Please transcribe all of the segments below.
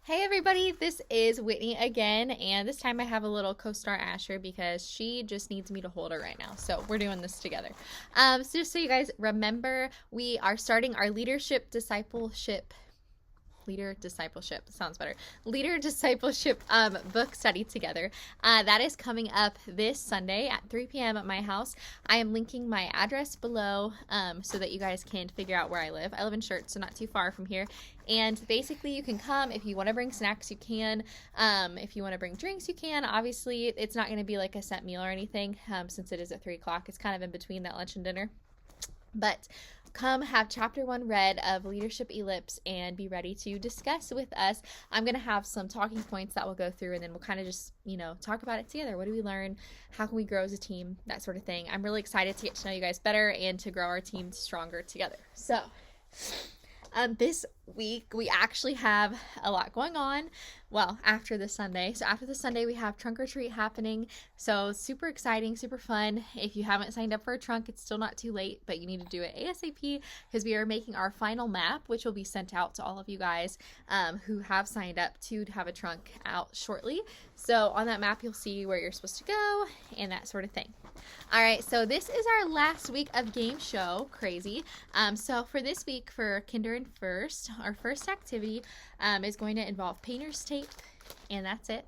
Hey everybody, this is Whitney again, and this time I have a little co-star Asher because she just needs me to hold her right now. So we're doing this together. So just so you guys remember, we are starting our leader discipleship book study together. That is coming up this Sunday at 3 p.m. at my house. I am linking my address below so that you guys can figure out where I live. I live in Church, so not too far from here. And basically you can come. If you want to bring snacks, you can. If you want to bring drinks, you can. Obviously it's not going to be like a set meal or anything since it is at 3 o'clock. It's kind of in between that lunch and dinner. But come have chapter 1 read of Leadership Ellipse and be ready to discuss with us. I'm going to have some talking points that we'll go through, and then we'll kind of just, talk about it together. What do we learn? How can we grow as a team? That sort of thing. I'm really excited to get to know you guys better and to grow our team stronger together. So, this week we actually have a lot going on. Well, after this Sunday. So after the Sunday, we have trunk or treat happening. So super exciting, super fun. If you haven't signed up for a trunk, it's still not too late, but you need to do it ASAP because we are making our final map, which will be sent out to all of you guys who have signed up to have a trunk out shortly. So on that map, you'll see where you're supposed to go and that sort of thing. All right, so this is our last week of game show. Crazy. So for this week, for Kinder and First, our first activity is going to involve painter's tape, and that's it.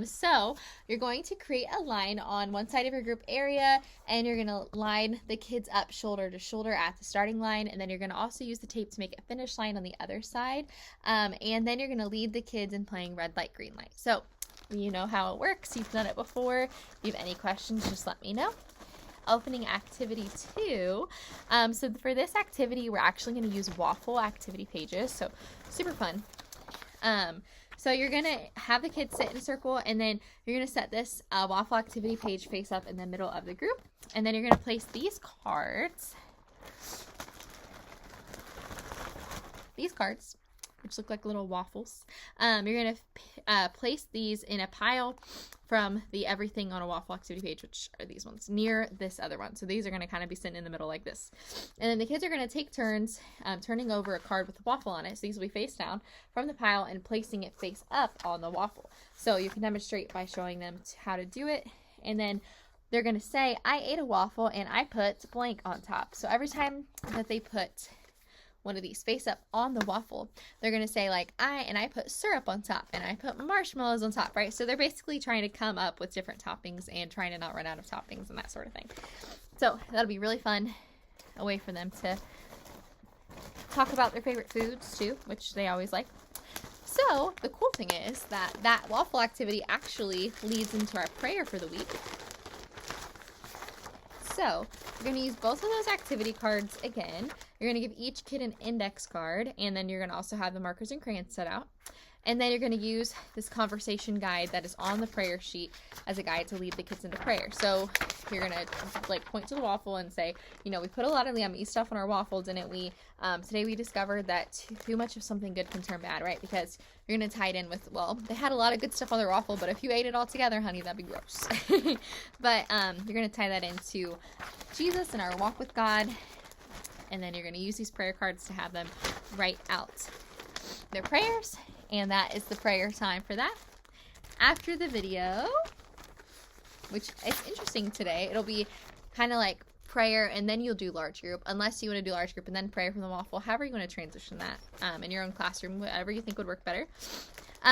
So you're going to create a line on one side of your group area, and you're going to line the kids up shoulder to shoulder at the starting line, and then you're going to also use the tape to make a finish line on the other side, and then you're going to lead the kids in playing red light, green light. So you know how it works. You've done it before. If you have any questions, just let me know. Opening activity 2. So for this activity, we're actually going to use waffle activity pages. So super fun. So you're going to have the kids sit in a circle, and then you're going to set this waffle activity page face up in the middle of the group. And then you're going to place these cards, which look like little waffles. You're going to place these in a pile from the everything on a waffle activity page, which are these ones, near this other one. So these are going to kind of be sitting in the middle like this. And then the kids are going to take turns turning over a card with a waffle on it. So these will be face down from the pile and placing it face up on the waffle. So you can demonstrate by showing them how to do it. And then they're going to say, I ate a waffle and I put blank on top. So every time that they put one of these face up on the waffle, they're going to say like, I put syrup on top, and I put marshmallows on top, right? So they're basically trying to come up with different toppings and trying to not run out of toppings and that sort of thing. So that'll be really fun, a way for them to talk about their favorite foods too, which they always like. So the cool thing is that waffle activity actually leads into our prayer for the week. So you're going to use both of those activity cards again. You're going to give each kid an index card, and then you're going to also have the markers and crayons set out. And then you're going to use this conversation guide that is on the prayer sheet as a guide to lead the kids into prayer. So you're going to point to the waffle and say, we put a lot of yummy stuff on our waffle, didn't we? Today we discovered that too much of something good can turn bad, right? Because you're going to tie it in with, they had a lot of good stuff on their waffle, but if you ate it all together, honey, that'd be gross. But you're going to tie that into Jesus and our walk with God. And then you're going to use these prayer cards to have them write out their prayers. And that is the prayer time for that. After the video, which is interesting today, it'll be kind of like prayer and then you'll do large group, unless you want to do large group and then prayer from the waffle. However you want to transition that in your own classroom, whatever you think would work better.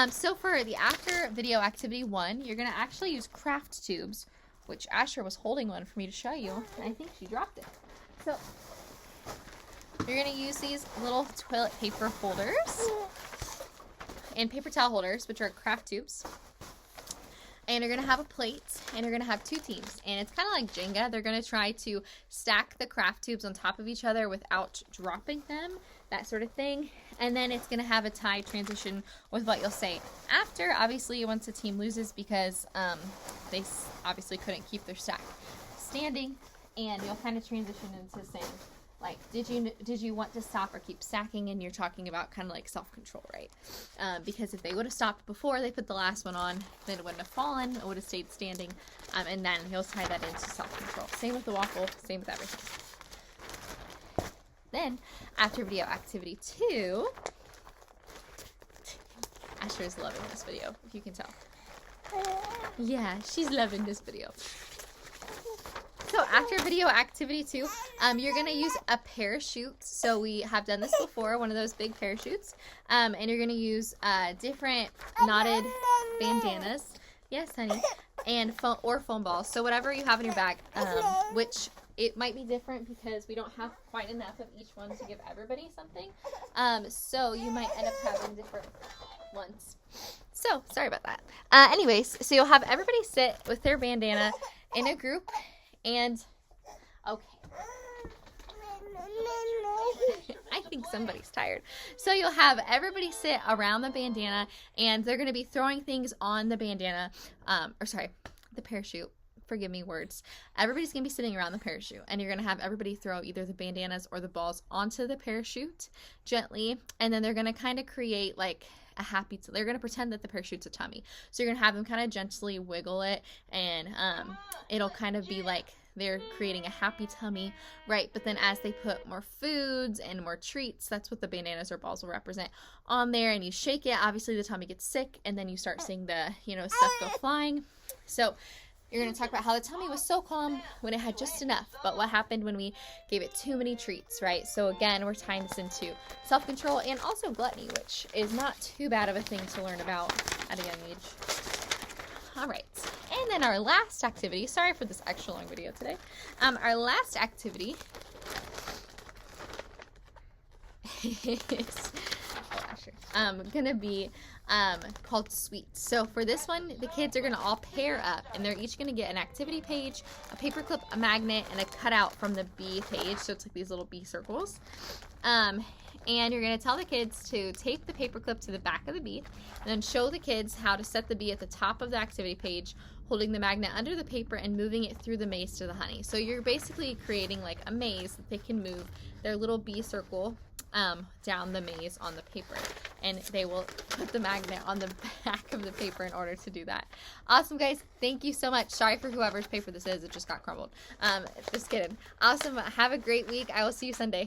So for the after video activity 1, you're going to actually use craft tubes, which Asher was holding one for me to show you. And I think she dropped it. So you're going to use these little toilet paper holders and paper towel holders, which are craft tubes. And you're going to have a plate, and you're going to have 2 teams. And it's kind of like Jenga. They're going to try to stack the craft tubes on top of each other without dropping them, that sort of thing. And then it's going to have a tie transition with what you'll say after, obviously, once a team loses, because they obviously couldn't keep their stack standing. And you'll kind of transition into saying, like, did you want to stop or keep stacking? And you're talking about kind of like self-control, right? Because if they would have stopped before they put the last one on, then it wouldn't have fallen. It would have stayed standing. And then he'll tie that into self-control. Same with the waffle. Same with everything. Then, after video activity 2, Asher's loving this video, if you can tell. Yeah, she's loving this video. So after video activity 2, you're going to use a parachute. So we have done this before, one of those big parachutes. And you're going to use different knotted bandanas. Yes, honey. And foam balls. So whatever you have in your bag, which it might be different because we don't have quite enough of each one to give everybody something. So you might end up having different ones. So sorry about that. Anyways, so you'll have everybody sit with their bandana in a group. And, okay. I think somebody's tired. So you'll have everybody sit around the bandana, and they're going to be throwing things on the bandana, the parachute. Forgive me, words. Everybody's going to be sitting around the parachute, and you're going to have everybody throw either the bandanas or the balls onto the parachute gently, and then they're going to kind of create like a happy, they're going to pretend that the parachute's a tummy. So you're going to have them kind of gently wiggle it, and it'll kind of be like they're creating a happy tummy, right? But then as they put more foods and more treats, that's what the bandanas or balls will represent on there, and you shake it, obviously the tummy gets sick, and then you start seeing the, stuff go flying. So you're going to talk about how the tummy was so calm when it had just enough, but what happened when we gave it too many treats, right? So again, we're tying this into self-control and also gluttony, which is not too bad of a thing to learn about at a young age. All right, and then our last activity, sorry for this extra long video today. Our last activity is gonna be called Sweets. So for this one, the kids are gonna all pair up, and they're each gonna get an activity page, a paper clip, a magnet, and a cutout from the bee page. So it's like these little bee circles. And you're going to tell the kids to tape the paper clip to the back of the bee, and then show the kids how to set the bee at the top of the activity page, holding the magnet under the paper and moving it through the maze to the honey. So you're basically creating like a maze that they can move their little bee circle down the maze on the paper, and they will put the magnet on the back of the paper in order to do that. Awesome, guys. Thank you so much. Sorry for whoever's paper this is. It just got crumbled. Just kidding. Awesome. Have a great week. I will see you Sunday.